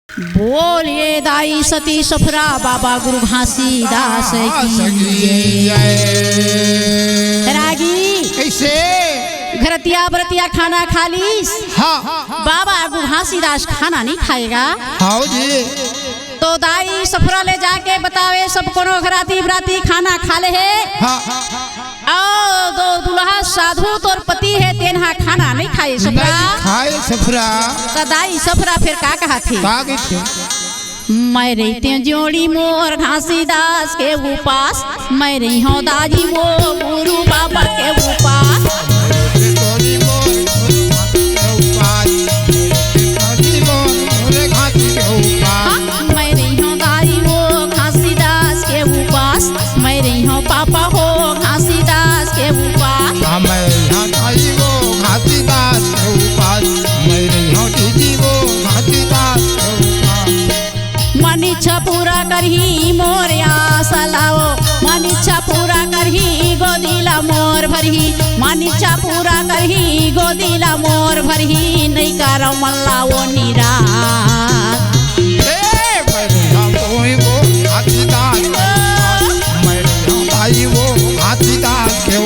बोलिए दाई सती सफरा बाबा गुरु घासीदास की जय। रागी कैसे घरतिया बरतिया खाना खा लीस? हाँ बाबा गुरु घासीदास खाना नहीं खाएगा। हाँ जी। तो दाई सफरा ले जाके बतावे सब कोनो घराती बराती खाना खा ले है। हाँ और दो दुल्हा साधु तोर पति है तेनहा खाना नहीं खाए सफरा। खाए सफरा तो दाई सफरा फिर का कहा थी? का थे? मैं रहती जोड़ी मोर घासीदास के उपास, मैं रही हूँ दाजी वो गुरु बाबा के उपास। मैं रही हूँ दाजी वो घासीदास के उपास, मैं रही हूँ पापा हो घासीदास के उपास। मन इच्छा पूरा करही मोर आशा लाओ, मन इच्छा पूरा करही गोदिला मोर भरही, मन इच्छा पूरा करही गोदिला मोर भरही। नहीं करो मन लाओ निराश। स्वामी मोर घासीदास के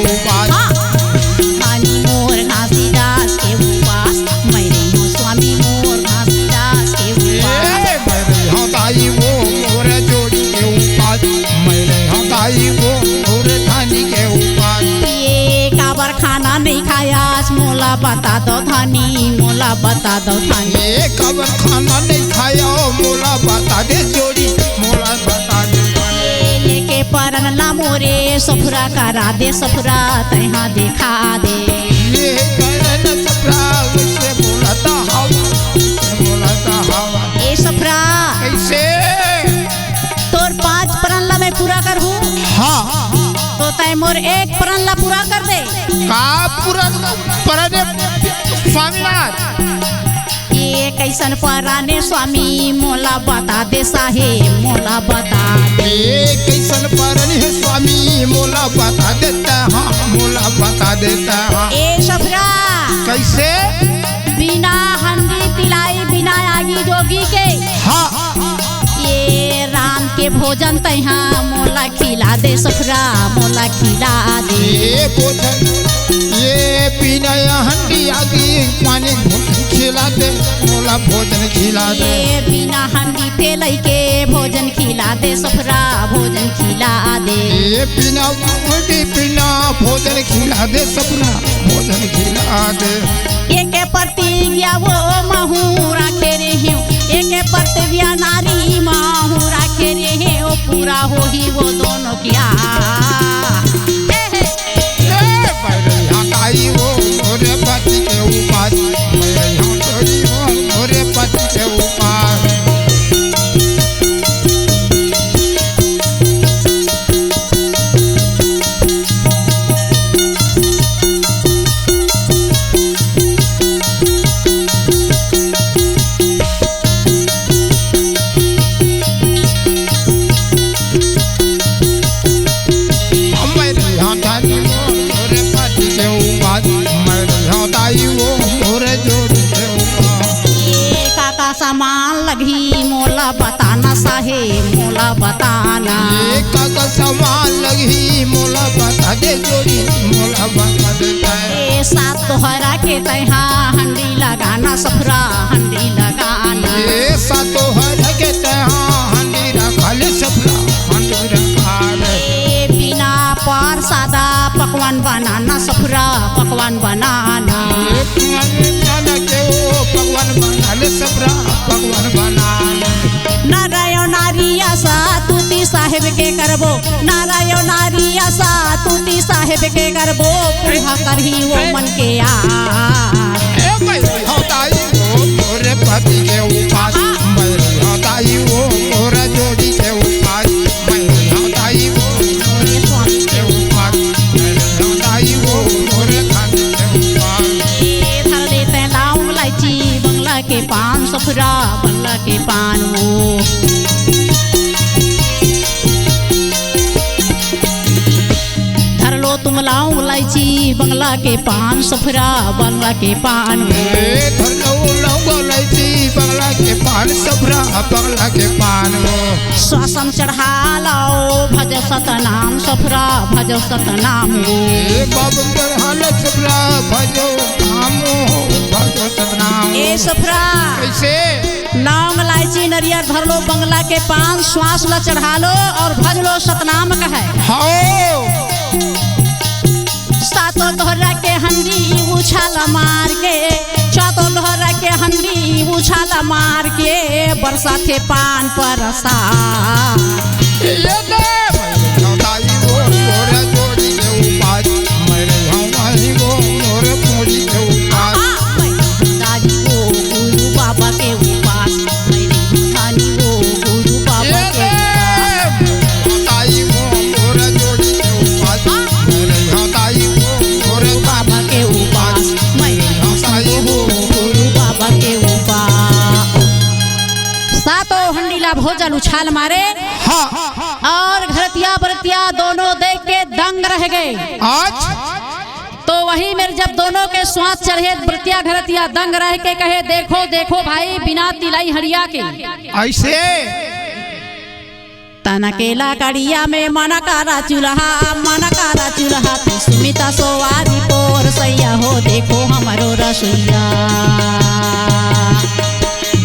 उपास, मैं रही हूँ स्वामी मोर घासीदास के उपास। ये काबर खाना नहीं खाया मोला बता दो धानी, मोला बता दो धानी। ये कबर खाना नहीं खाया मोला बता दे जोड़ी, मोला बता दे। लेके परन ला मोरे सफरा करा दे सफरा तहाँ देखा दे। ये करन सफरा वैसे बोलता हवा, बोलता हवा। ए सफरा कैसे? तोर 5 परन ला मैं पूरा कर हूँ। हाँ तो तय मोर 1 परन ला पूरा कर दे। का पूरा परने स्वामीनाथ? ये कैसन पराने स्वामी मोला बता दे साहेब, मोला बता दे। ये कैसन परने है स्वामी मोला बता देता, हाँ मोला बता देता। हाँ ए सफरा कैसे? बिना हंडी तिलाई बिना आगी जोगी के हाँ ये राम के भोजन तहाँ मोला खिला दे सफरा, मोला खिला दे। ये भोजन ये बिना हंडी आगी पानी खिला दे, मोला भोजन खिला दे। ये बिना हंडी तेलई के भोजन खिला दे सफरा, भोजन खिला दे। ये बिना हंडी बिना भोजन खिला दे सपना, भोजन खिला दे। एक प्रतिज्ञा वो महू राखे रे हूँ, एक प्रतिज्ञा नारी महू राखे रे है, वो पूरा हो ही वो दोनों क्या। आई वो मोरे पति के उपास, मैं यहाँ छोड़ी वो मोरे पति के उपास। सामान लगी मोला बताना साहे, मोला बताना। ये का सामान लगी मोला बता दे जोड़ी, मोला बता देता है। ये 7 तोहरा के तहाँ हंडी लगाना सफरा, हंडी लगाना। ये 7 तोहरा के तहाँ हंडी रखा ले सफरा, हंडी रखा ले। ये बिना पार सादा पकवान बनाना सफरा, पकवान बनाना। पकवान बना ले सफरा, पकवान बना ले। नारायण नारिया सा तूती साहेब के करबो, नारायण नारिया सा तूती साहेब के करबो, पूरा करही वो मन के यार। मोरे पति के उपास, मैं होताई वो मोरा जोड़ी के उपास, मैं होताई वो मोरे स्वामी के उपास, मैं होताई वो मोरे खाने के उपास। ये धर लेते लाऊं इलायची बंगला के पान सफरा, बंगला के पान वो। धर लो तुम लाऊं इलायची बंगला के पान सफरा, बंगला के पान वो। धर लो लाऊं इलायची बंगला के पान सफरा बंगला के पान वो श्वासम चढ़ा लो भज सतनाम सफरा भज सतनाम हो बाबू चढ़ाल सफरा भजो नाम भजो सतनाम ए सफरा कैसे लौंग इलायची नरियर धर लो बंगला के पान श्वास ला चढ़ा लो और भज लो सतनाम कहे हाँ सातों दोहरा के हंडी उछाला मार के चौथों दोहरा के हंडी उछाला मार के बरसा थे पान पर रसा ये दे दाई वो मोरे जोड़ी के उपाय मेरे हमारी वो मोरे पूरी के उपाय दादी वो गुरु बाबा के उपास मेरी धानी वो गुरु बाबा के उपास दाई वो मोरे जोड़ी के उपाय मेरे दाई वो मोरे बाबा के उपास मेरी धानी वो गुरु बाबा के उपास सातों हंडीला भोजन उछाल मारे हाँ और घरतिया बरतिया दोनों देख के दंग रह गए आज तो वही मेरे जब दोनों के श्वास चढ़े बरतिया घरतिया दंग रह के कहे देखो देखो भाई बिना तिलाई हड़िया के ऐसे तना केला कड़िया में मन कारा चूल्हा ती सुमिता सोवारी पोर सैया हो देखो हमारो रसोईया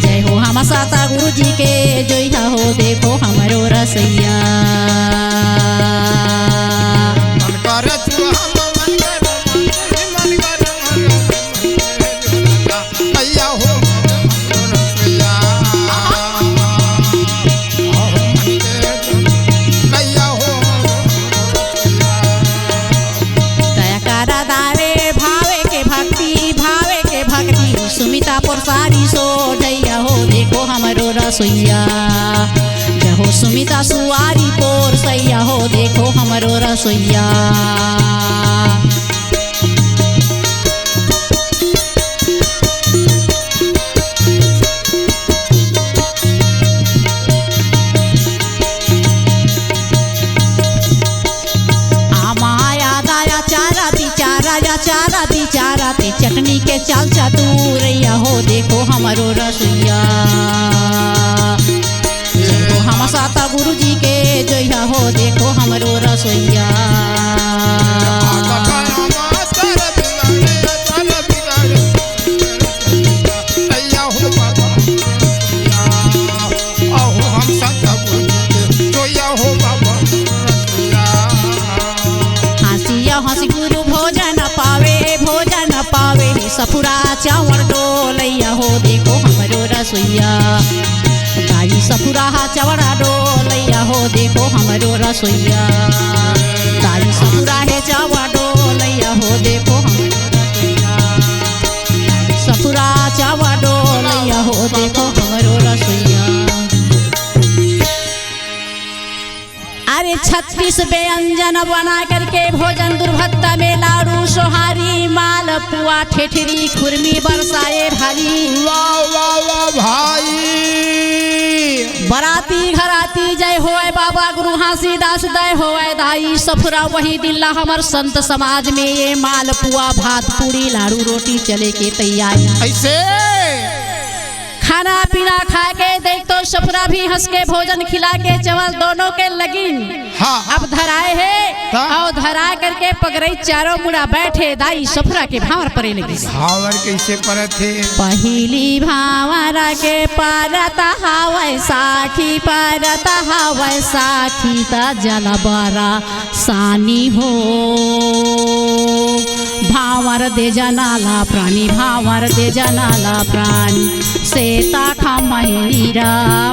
जय हो हम साता गुरु जी के जोइया हो देखो हमारो रसैया मन कर चूहा भैया हो रसोईया भैया हो दया करा दारे भावे के भक्ति सुमिता पर सारी सो दैया हो देखो हमारो रसोईया जय हो सुमिता सुआरी पोर सैया हो देखो हमारो रसोईया चाराती चटनी के चाल चतुरैया हो देखो हमारो रसोईया देखो हम साता गुरु जी के जोइया हो देखो हमारो रसोईया हंसी गुरु भोजन पावे सफुरा चावल डोलैया हो देखो हमारो रसोईया दाई सफुरा चावड़ा डोलैया हो देखो हमारो रसोईया दाई सफुरा है चावा डोलैया हो देखो हमारो रसोईया सफुरा चावा डोलैया हो देखो हमारो रसोईया अरे 36 व्यंजन बना करके भोजन दुर्भत्ता में लाड़ू सोहारी माल पुआ ठेठरी खुरमी बरसाए भारी वाह वाह वाह भाई बराती घराती जय होए बाबा गुरु हासीदास दय होए दाई सफुरा वही दिल्ला हमर संत समाज में ये माल पुआ भात पूरी लाड़ू रोटी चले के तैयारी ऐसे खाना पीना खा के देख तो सफुरा भी हंस के भोजन खिला के चवल दोनों के लगिन हाँ अब धराए है और धरा करके पगरई चारों मुड़ा बैठे दाई सफुरा के भावर परे लगी भावर कैसे पर थे पहली भावरा के परता हवै साखी ता जलबरा सानी हो भावर दे जनाला प्राणी सेता खमहीरा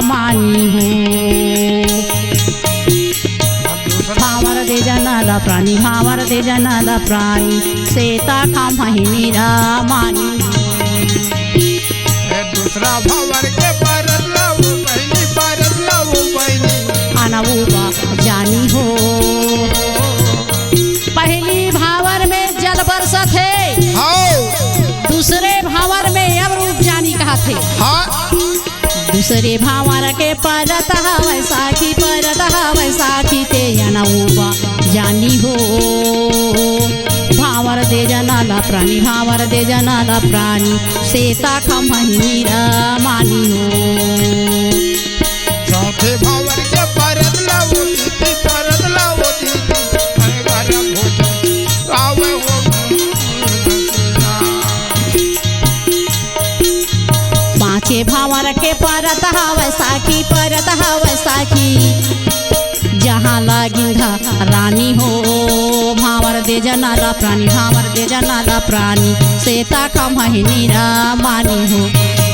मानी हो भावर दे जनाला प्राणी सेता खमहीरा मानी दूसरा भावर के परत लव बहनी अनबुबा जानी हो पहली भावर में जल बरसत है दूसरे भावर में अमरूद जानी कहा थे दूसरे भावर के परत वैसाखी ते अनबुबा जानी हो भावर दे जनाला प्राणी भावर दे जनाला प्राणी सीता खमही मानी हो चौथे भावर के परत लावो दीदी परत लावो दीदी घर भोजन आवे हो पांचे भावर के परत हवै साखी जहाँ लागिंधा रानी हो भावर दे जनाला प्राणी भावर दे जनाला प्राणी सीता खमही मानी हो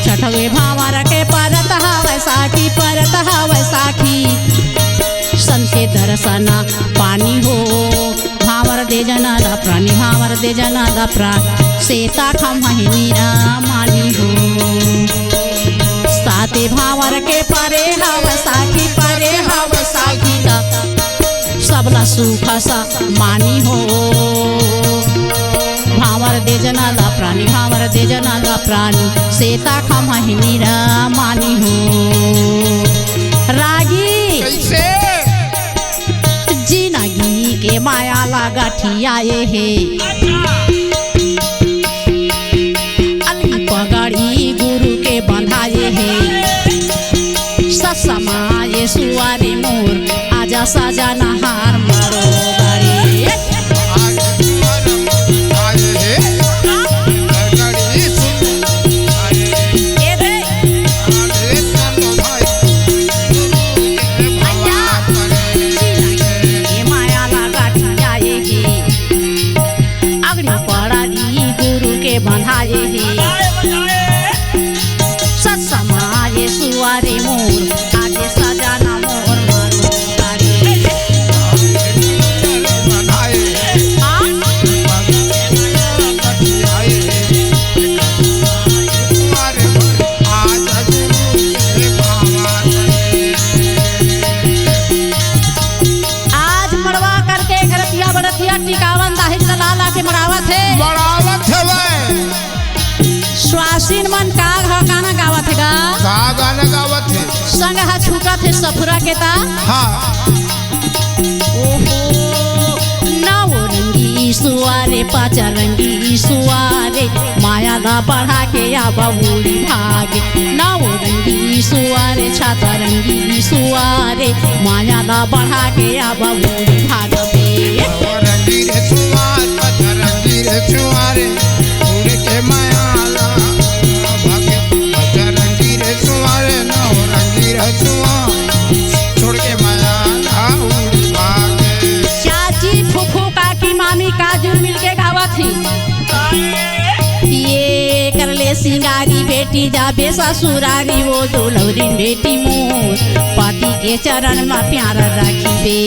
छठवे भावर के परत हवै साखी सन के दर्शना पानी हो भावर दे जनाला प्राणी भावर दे जनाला प्राणी सीता खमही मानी हो साते भावर के परे हवै साखी सबला सुख सा मानी हो भावर दे जनाला प्राणी भावर दे जनाला प्राणी सीता खमही मानी हो रागी कैसे जिंदगी के माया लगा ठियाए हे अली पगड़ी गुरु के बंधाए हे समाये सुवारे मोर आजा साजा नहार मारो गाड़ी माया लगा ठियाएगी अगड़ी पड़ाली गुरु के बंधाए समाये सुवारे मोर आजे सजाना मोर मारो गाड़ी आज मड़वा करके घरतिया बड़तिया टिकावन दाहिर लाला के मड़ावत है स्वासीन मन का गाना गावत है का गाना गावत है संग हा छूटत है सफुरा के ता हाँ ओहो नवरंगी सुआरे पाचा रंगी सुआरे माया दा बढ़ा के या बबूड़ी भागे नवरंगी सुआरे छाता रंगी सुआरे माया दा बढ़ा के या बबूड़ी भागबे रंगी रे सुआर पाचा रंगी रे सुआरे उड़ के माया छोड़ के माया चाची फूफू काकी मामी काजू मिलके गावत थी ये कर ले सिंगारी बेटी जाबे ससुरारी वो दुलौरी बेटी मोर पति के चरण में प्यार रखीबे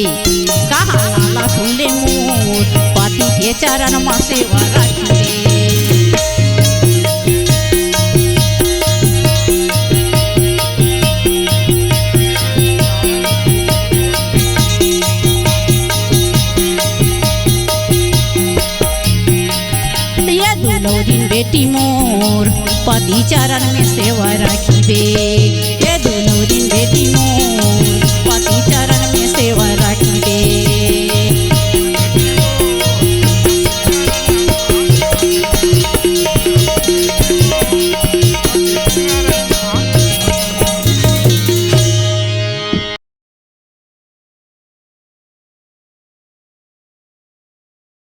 कहा नाला सुन ले मोर पति के चरण में सेवा रखीबे बेटी मोर पति चरण में सेवा रखीबे ये दोनों दिन बेटी मोर